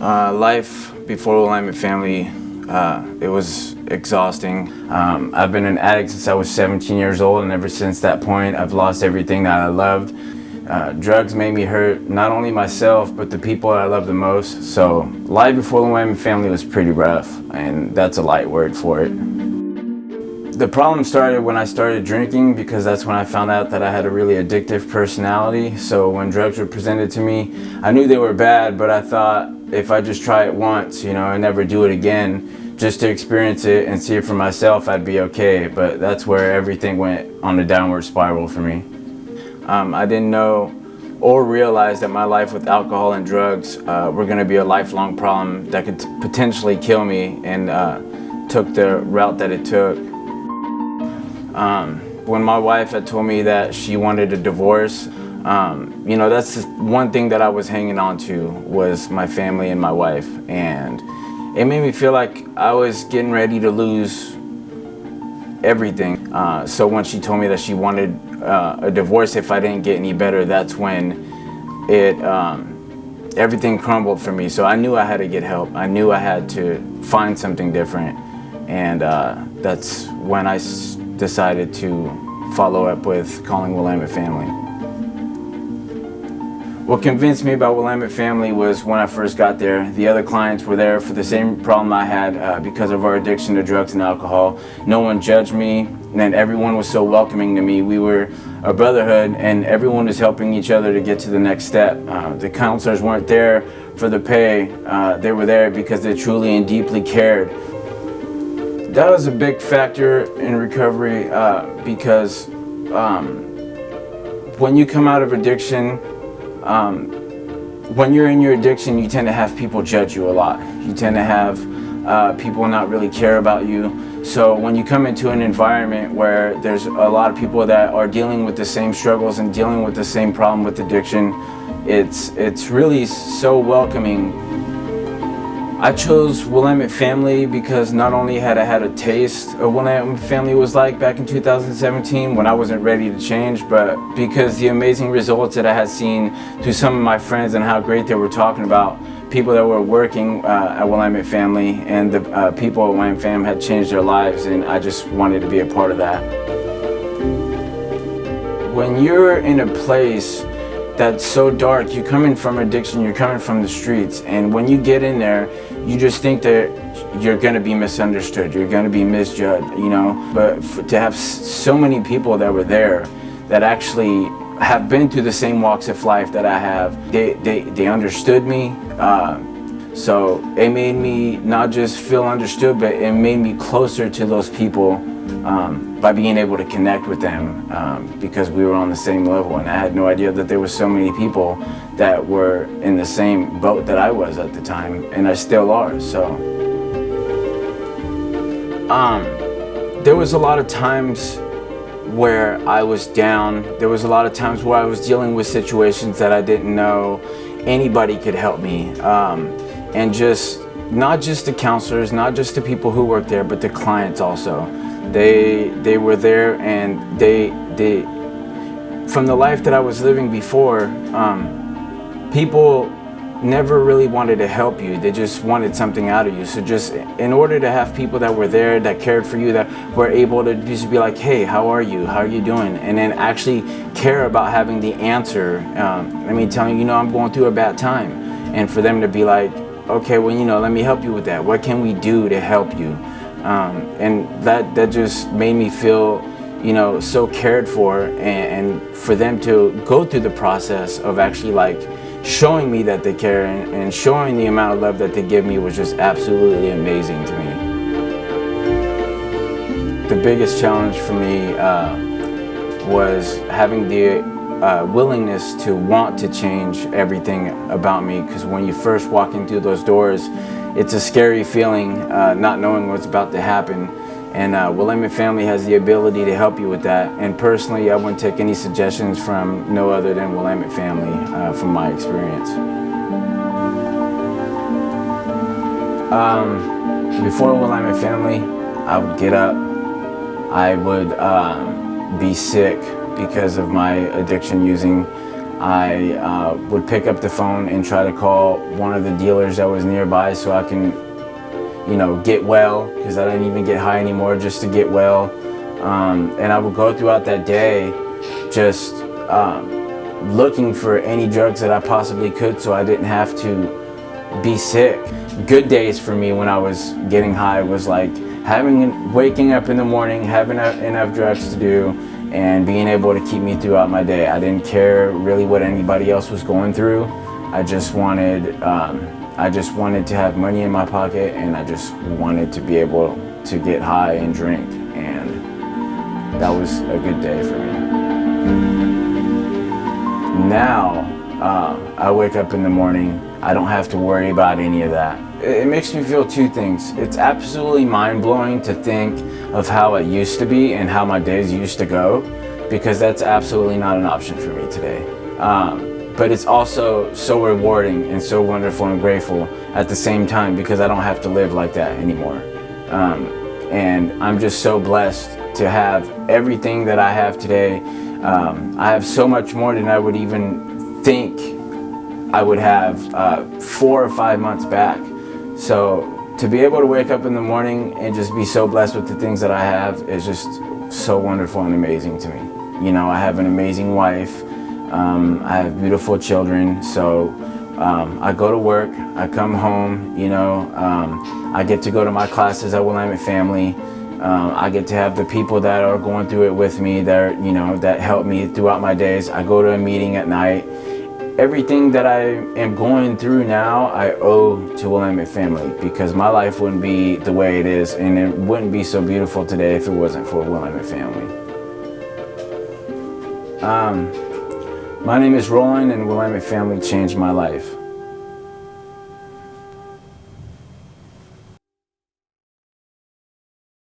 Life before Alignment Family, it was exhausting. I've been an addict since I was 17 years old, and ever since that point, I've lost everything that I loved. Drugs made me hurt not only myself, but the people I love the most. So life before the Alignment Family was pretty rough, and that's a light word for it. The problem started when I started drinking, because that's when I found out that I had a really addictive personality. So when drugs were presented to me, I knew they were bad, but I thought if I just try it once, and never do it again, just to experience it and see it for myself, I'd be okay. But that's where everything went on a downward spiral for me. I didn't know or realize that my life with alcohol and drugs were going to be a lifelong problem that could potentially kill me, and took the route that it took. When my wife had told me that she wanted a divorce, that's the one thing that I was hanging on to, was my family and my wife. And it made me feel like I was getting ready to lose everything. So when she told me that she wanted a divorce if I didn't get any better, that's when everything crumbled for me. So I knew I had to get help. I knew I had to find something different. And that's when I decided to follow up with calling Willamette Family. What convinced me about Willamette Family was when I first got there, the other clients were there for the same problem I had because of our addiction to drugs and alcohol. No one judged me, and everyone was so welcoming to me. We were a brotherhood, and everyone was helping each other to get to the next step. The counselors weren't there for the pay. They were there because they truly and deeply cared. That was a big factor in recovery because when you come out of addiction, when you're in your addiction, you tend to have people judge you a lot. You tend to have people not really care about you. So when you come into an environment where there's a lot of people that are dealing with the same struggles and dealing with the same problem with addiction, it's really so welcoming. I chose Willamette Family because not only had I had a taste of what Willamette Family was like back in 2017 when I wasn't ready to change, but because the amazing results that I had seen through some of my friends and how great they were talking about people that were working at Willamette Family, and the people at Willamette Family had changed their lives, and I just wanted to be a part of that. When you're in a place that's so dark, you're coming from addiction, you're coming from the streets, and when you get in there, you just think that you're gonna be misunderstood, you're gonna be misjudged, But to have so many people that were there that actually have been through the same walks of life that I have, they understood me. So it made me not just feel understood, but it made me closer to those people by being able to connect with them because we were on the same level, and I had no idea that there were so many people that were in the same boat that I was at the time, and I still are. So there was a lot of times where I was down. There was a lot of times where I was dealing with situations that I didn't know anybody could help me, and not just the counselors, not just the people who worked there, but the clients also. They were there, and they from the life that I was living before, people never really wanted to help you. They just wanted something out of you. So just in order to have people that were there, that cared for you, that were able to just be like, hey, how are you? How are you doing? And then actually care about having the answer. Telling you, I'm going through a bad time. And for them to be like, okay, well, let me help you with that. What can we do to help you? And that just made me feel, so cared for, and for them to go through the process of actually showing me that they care and showing the amount of love that they give me was just absolutely amazing to me. The biggest challenge for me was having the willingness to want to change everything about me, because when you first walk in through those doors, it's a scary feeling, not knowing what's about to happen. And Willamette Family has the ability to help you with that. And personally, I wouldn't take any suggestions from no other than Willamette Family from my experience. Before Willamette Family, I would get up. I would be sick because of my addiction using I would pick up the phone and try to call one of the dealers that was nearby so I can, you know, get well, because I didn't even get high anymore, just to get well. And I would go throughout that day just looking for any drugs that I possibly could so I didn't have to be sick. Good days for me when I was getting high was like waking up in the morning, having enough drugs to do, and being able to keep me throughout my day. I didn't care really what anybody else was going through. I just wanted to have money in my pocket, and I just wanted to be able to get high and drink, and that was a good day for me. Now, I wake up in the morning, I don't have to worry about any of that. It makes me feel two things. It's absolutely mind-blowing to think of how it used to be and how my days used to go, because that's absolutely not an option for me today. But it's also so rewarding and so wonderful and grateful at the same time, because I don't have to live like that anymore. And I'm just so blessed to have everything that I have today. I have so much more than I would even think I would have 4 or 5 months back. So to be able to wake up in the morning and just be so blessed with the things that I have is just so wonderful and amazing to me. You know, I have an amazing wife. I have beautiful children. So I go to work, I come home, you know, I get to go to my classes at Willamette Family. I get to have the people that are going through it with me, that are, you know, that help me throughout my days. I go to a meeting at night. Everything that I am going through now, I owe to Willamette Family, because my life wouldn't be the way it is, and it wouldn't be so beautiful today if it wasn't for Willamette Family. My name is Roland, and Willamette Family changed my life.